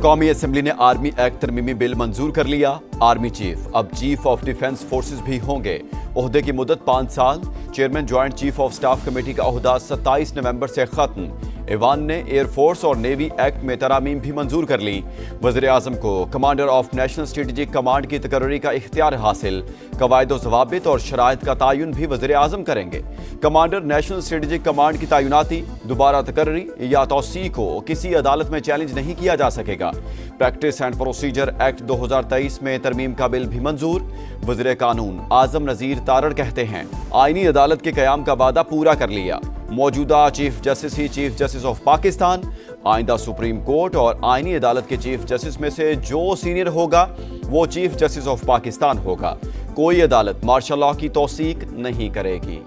कौमी असेंबली ने army act तरमीमी bill मंजूर कर लिया। आर्मी चीफ अब चीफ ऑफ डिफेंस फोर्सेस भी होंगे। ओहदे की मुद्दत 5 साल। Chairman joint chief of staff committee का ओहदा 27 नवंबर से खत्म। ईवान ने एयरफोर्स और नेवी एक्ट में तरामीम भी मंजूर कर ली। वज़ीर आज़म को commander of national strategic command की तकर्री का इख्तियार हासिल। कवायद व ज़वाबित और शराइत का तयन भी वज़ीर आज़म करेंगे। कमांडर नेशनल स्ट्रेटेजिक कमांड की तैनाती दोबारा तकर्री या तौसी को किसी अदालत में चैलेंज नहीं किया जा सकेगा। प्रैक्टिस एंड प्रोसीजर एक्ट 2023 में तरमीम का बिल भी मंजूर। वज़ीर कानून आज़म नज़ीर तारड़ कहते हैं, आईनी अदालत के क़याम का वादा पूरा कर लिया। मौजूदा chief justice he chief justice of Pakistan. आइंदा सुप्रीम कोर्ट और आईनी अदालत के चीफ जस्टिस में से जो सीनियर होगा वो चीफ जस्टिस ऑफ पाकिस्तान होगा। कोई अदालत मार्शल लॉ की तौसीक नहीं करेगी।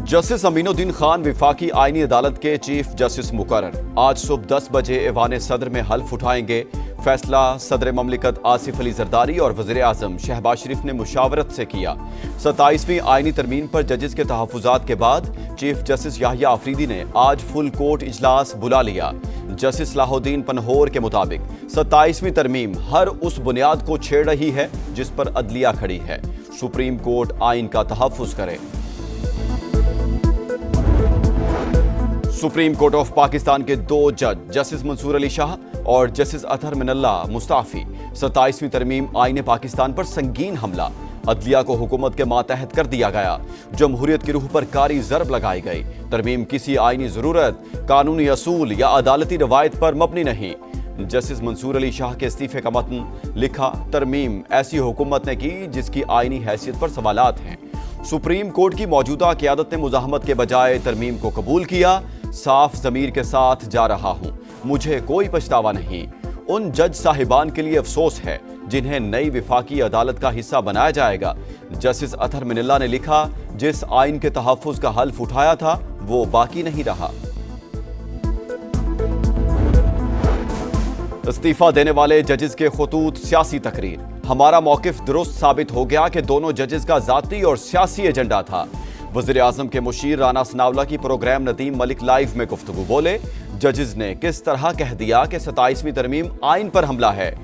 जस्टिस अमीनुद्दीन खान विफाकी आईनी अदालत के चीफ जस्टिस मुकर्रर। आज सुबह 10 बजे ऐवान सदर में हल्फ उठाएंगे। फैसला सदर ममलिकत आसिफ अली जरदारी और वज़ीर आज़म शहबाज शरीफ ने मुशावरत से किया। 27वीं आईनी तरमीम पर जजेस के तहफ़्फ़ुज़ात के बाद चीफ जस्टिस याहिया आफरीदी ने आज फुल कोर्ट इजलास बुला लिया। जस्टिस सलाहुद्दीन पनहोर के मुताबिक 27वीं तरमीम हर उस बुनियाद को छेड़ रही है जिस पर अदलिया खड़ी है। सुप्रीम कोर्ट आइन का तहफ़्फ़ुज़ करे। सुप्रीम कोर्ट ऑफ पाकिस्तान के 2 जज जस्टिस मंसूर अली शाह और जस्टिस अतहर मिनल्ला मुस्ताफी 27वीं तरमीम आईने पाकिस्तान पर संगीन हमला। अदलिया को हुकूमत के मातहत कर दिया गया। जमहूरियत की रूह पर कारी ज़रब लगाई गई। तरमीम किसी आईनी ज़रूरत, कानूनी असूल या अदालती रवायत पर मबनी नहीं। जस्टिस मंसूर अली शाह के इस्तीफे का मतन लिखा, तरमीम ऐसी हुकूमत ने की जिसकी आईनी हैसियत पर सवालात हैं। सुप्रीम कोर्ट की मौजूदा क़यादत ने मुज़ाहमत के बजाय तरमीम को कबूल किया। साफ ज़मीर के साथ जा रहा हूं, मुझे कोई पछतावा नहीं। उन जज साहिबान के लिए अफसोस है जिन्हें नई विफाकी अदालत का हिस्सा बनाया जाएगा। जस्टिस अतहर मिनल्ला ने लिखा, जिस आइन के तहफ़्फ़ुज़ का हल्फ उठाया था वो बाकी नहीं रहा। इस्तीफा देने वाले जजेस के खुतूत सियासी तकरीर। हमारा मौक़िफ़ दुरुस्त साबित हो गया कि दोनों जजेस का ज़ाती और सियासी एजेंडा था। वज़ीर आज़म के मुशीर राना सनावला की प्रोग्राम नदीम मलिक लाइव में गुफ्तगू। बोले, जजेस ने किस तरह कह दिया कि 27वीं तरमीम आइन पर हमला है।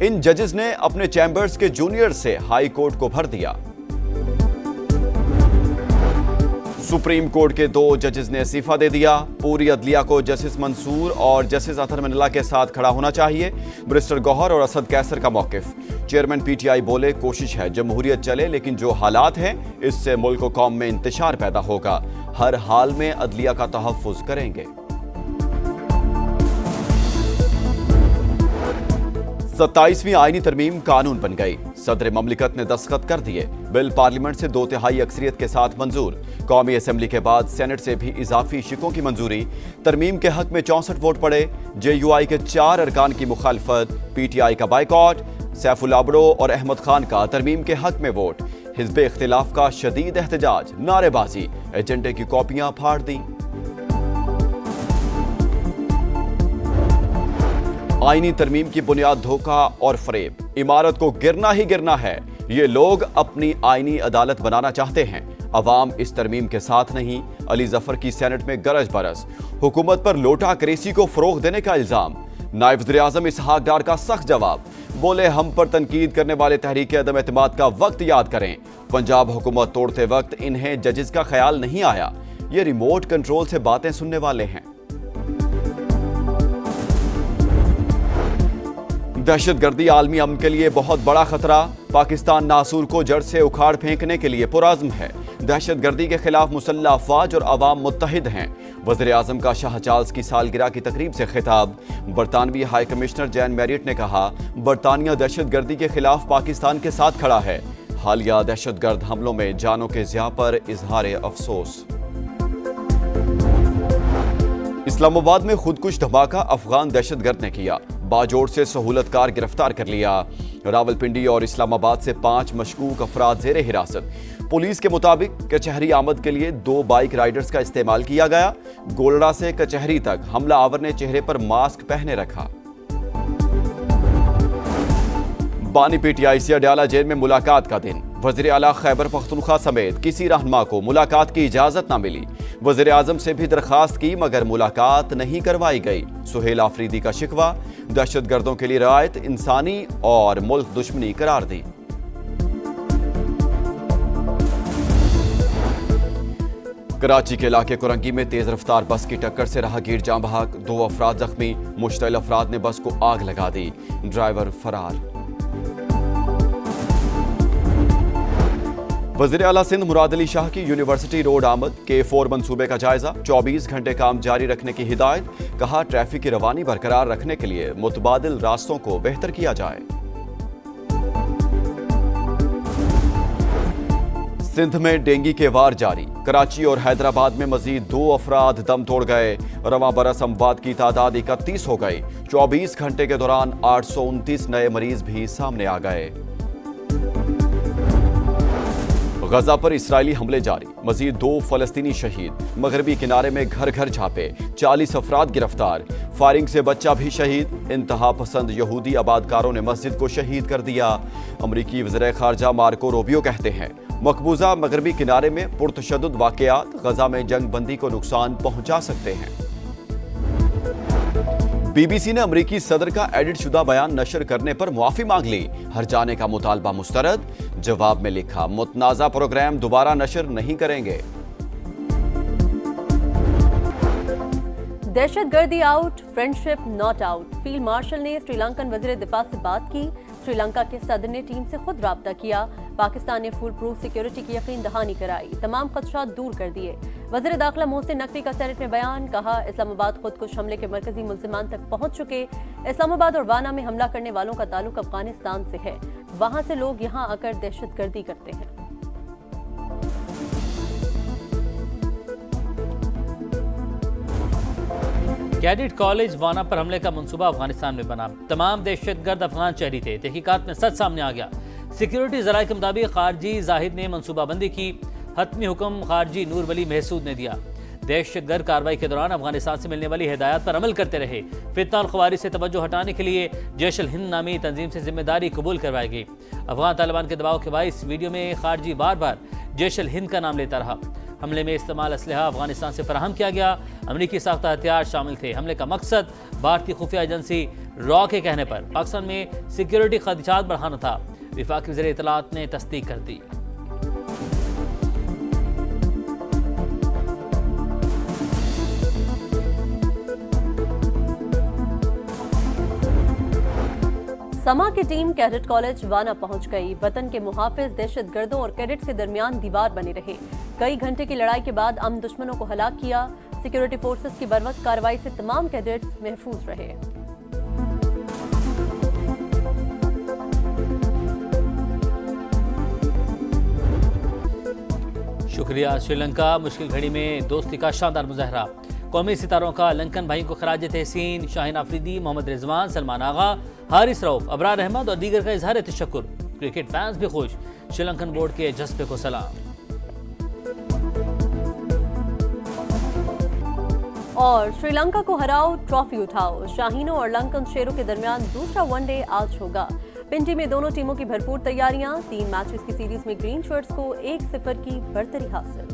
इन जजेस ने अपने चैम्बर्स के जूनियर से हाई कोर्ट को भर दिया। सुप्रीम कोर्ट के 2 जजेस ने इस्तीफा दे दिया। पूरी अदलिया को जस्टिस मंसूर और जस्टिस अतहर मिनल्ला के साथ खड़ा होना चाहिए। बैरिस्टर गौहर और असद कैसर का मौक़िफ़। चेयरमैन पीटीआई बोले, कोशिश है जमहूरियत चले, लेकिन जो हालात हैं इससे मुल्क व कौम में इंतशार पैदा होगा। हर हाल में अदलिया का तहफ़्फ़ुज़ करेंगे। 27वीं आईनी तरमीम कानून बन गई। सदर ममलिकत ने दस्तखत कर दिए। बिल पार्लियामेंट से 2/3 अक्सरियत के साथ मंजूर। कौमी असेंबली के बाद सेनेट से भी इजाफी शिकों की मंजूरी। तरमीम के हक में 64 वोट पड़े। JUI के 4 अरकान की मुखालफत। PTI का बाइकॉट। सैफुल आबड़ो और अहमद खान का तरमीम के हक में वोट। हिज़्ब इख्तिलाफ का शदीद एहतजाज, नारेबाजी, एजेंडे की कॉपियां फाड़ दी। आईनी तरमीम की बुनियाद धोखा और फरेब। इमारत को गिरना ही गिरना है। ये लोग अपनी आईनी अदालत बनाना चाहते हैं। अवाम इस तरमीम के साथ नहीं। अली जफर की सेनेट में गरज बरस। हुकूमत पर लोटा करेसी को फरोग देने का इल्जाम। नायब वज़ीर आज़म इसहाक डार का सख्त जवाब। बोले, हम पर तनकीद करने वाले तहरीक अदम एतमाद का वक्त याद करें। पंजाब हुकूमत तोड़ते वक्त इन्हें जजेस का ख्याल नहीं आया। ये रिमोट कंट्रोल से बातें सुनने वाले हैं। दहशतगर्दी आलमी अमन के लिए बहुत बड़ा खतरा। पाकिस्तान नासूर को जड़ से उखाड़ फेंकने के लिए पुरज़्म है। दहशतगर्दी के खिलाफ मुसल्लह अफवाज और अवाम मुत्तहिद हैं। वज़ीर आज़म का शाह चार्ल्स की सालगिरह की तकरीब से खिताब। बरतानवी हाई कमिश्नर जैन मैरियट ने कहा, बरतानिया दहशतगर्दी के खिलाफ पाकिस्तान के साथ खड़ा है। हालिया दहशतगर्द हमलों में जानों के ज़िया पर इजहार अफसोस। इस्लामाबाद में खुदकुश धमाका अफगान दहशतगर्द ने किया। बाजोड़ से सहूलतकार गिरफ्तार कर लिया। रावलपिंडी और इस्लामाबाद से 5 मशकूक अफराद ज़ेरे हिरासत। पुलिस के मुताबिक कचहरी आमद के लिए 2 बाइक राइडर्स का इस्तेमाल किया गया। गोलड़ा से कचहरी तक हमला आवर ने चेहरे पर मास्क पहने रखा। बानी PTI से अडयाला जेल में मुलाकात का दिन। वज़ीर आला खैबर पख्तूनख्वा समेत किसी रहनुमा को मुलाकात की इजाजत न मिली। वज़ीर आज़म से भी दरखास्त की मगर मुलाकात नहीं करवाई गई। सुहेल आफरीदी का शिकवा, दहशतगर्दों के लिए रियायत इंसानी और मुल्क दुश्मनी करार दी। कराची के इलाके कुरंगी में तेज रफ्तार बस की टक्कर से राहगीर जाँ बहक, 2 अफराद जख्मी। मुश्तइल अफराद ने बस को आग लगा दी, ड्राइवर फरार। वज़ीर आला सिंध मुराद अली शाह की यूनिवर्सिटी रोड आमद के 4 मंसूबे का जायजा, 24 घंटे काम जारी रखने की हिदायत। कहा ट्रैफिक की रवानी बरकरार रखने के लिए मुतबादिल रास्तों को बेहतर किया जाए। सिंध में डेंगू के वार जारी, कराची और हैदराबाद में मजीद 2 अफराद दम तोड़ गए। रवां बरस अमवात की तादाद 31 हो गई। 24 घंटे के दौरान 829 नए मरीज भी सामने आ गए। गजा पर इसराइली हमले जारी, मजीद 2 फलस्तीनी शहीद। मगरबी किनारे में घर घर छापे, 40 अफराद गिरफ्तार। फायरिंग से बच्चा भी शहीद। इंतहा पसंद यहूदी आबादकारों ने मस्जिद को शहीद कर दिया। अमरीकी वज़ीर खारजा मार्को रूबियो कहते हैं मकबूजा मगरबी किनारे में पुरतशद्दुद वाक़यात गजा में जंग बंदी को नुकसान पहुंचा सकते हैं। बीबीसी ने अमरीकी सदर का एडिट शुदा बयान नशर करने पर मुआफ़ी मांग ली। हर जाने का मुतालबा मुस्तरद। जवाब में लिखा मुतनाज़ा प्रोग्राम दोबारा नशर नहीं करेंगे। दहशतगर्दी out, friendship not out. Field marshal ने श्रीलंकन वज़ीर दिफा से बात की। श्रीलंका के सदर ने टीम से खुद राब्ता किया। पाकिस्तान ने फुल प्रूफ सिक्योरिटी की यकीन दहानी कराई, तमाम खदशात दूर कर दिए। वज़ीर दाखिला मोहसिन नकवी का सेनेट में बयान, कहा इस्लामाबाद खुदकुश हमले के मरकजी मुल्ज़िमान तक पहुंच चुके। इस्लामाबाद और वाना में हमला करने वालों का ताल्लुक अफगानिस्तान से है, वहां से लोग यहां आकर दहशतगर्दी करते हैं। कैडेट कॉलेज वाना पर हमले का मंसूबा अफगानिस्तान में बना। तमाम दहशतगर्द अफगान शहरी थे। तहकीकात में सच सामने आ गया। सिक्योरिटी ज़राए के मुताबिक खारजी जाहिद ने मंसूबाबंदी की। हतमी हुक्म खारजी नूर वली महसूद ने दिया। दहशतगर्द कार्रवाई के दौरान अफगानिस्तान से मिलने वाली हिदायत पर अमल करते रहे। फितना और ख़वारिज से तवज्जो हटाने के लिए जैश अल हिंद नामी तंजीम से जिम्मेदारी कबूल करवाई गई। अफगान तालिबान के दबाव के बाइस वीडियो में खारजी बार बार जैश अल हिंद का नाम लेता रहा। हमले में इस्तेमाल असलहा अफगानिस्तान से फराहम किया गया। अमरीकी साख्ता हथियार शामिल थे। हमले का मकसद भारतीय खुफिया एजेंसी रॉ के कहने पर पाकिस्तान में सिक्योरिटी खदशात बढ़ाना था। विफाकी वज़ीर इत्तलात ने तस्दीक कर दी। समा की टीम कैडेट कॉलेज वाना पहुंच गई। वतन के मुहाफिज दहशतगर्दों और कैडेट्स के दरमियान दीवार बने रहे। कई घंटे की लड़ाई के बाद अमन दुश्मनों को हलाक किया। सिक्योरिटी फोर्सेस की बरवक्त कार्रवाई से तमाम कैडेट्स महफूज रहे। शुक्रिया। श्रीलंका मुश्किल घड़ी में दोस्ती का शानदार मुजाहरा। कौमी सितारों का लंकन भाई को खराज तहसीन। शाहीन आफरीदी, मोहम्मद रिजवान, सलमान आगा, हारिस रऊफ, अबरार अहमद और दीगर का इजहार तशक्कुर। क्रिकेट फैंस भी खुश। श्रीलंकन बोर्ड के जज्बे को सलाम। और श्रीलंका को हराओ, ट्रॉफी उठाओ। शाहीनों और लंकन शेरों के दरमियान दूसरा वनडे आज होगा। पिंडी में दोनों टीमों की भरपूर तैयारियां। 3 मैचेस की सीरीज में ग्रीन शर्ट्स को 1-0 की बढ़तरी हासिल।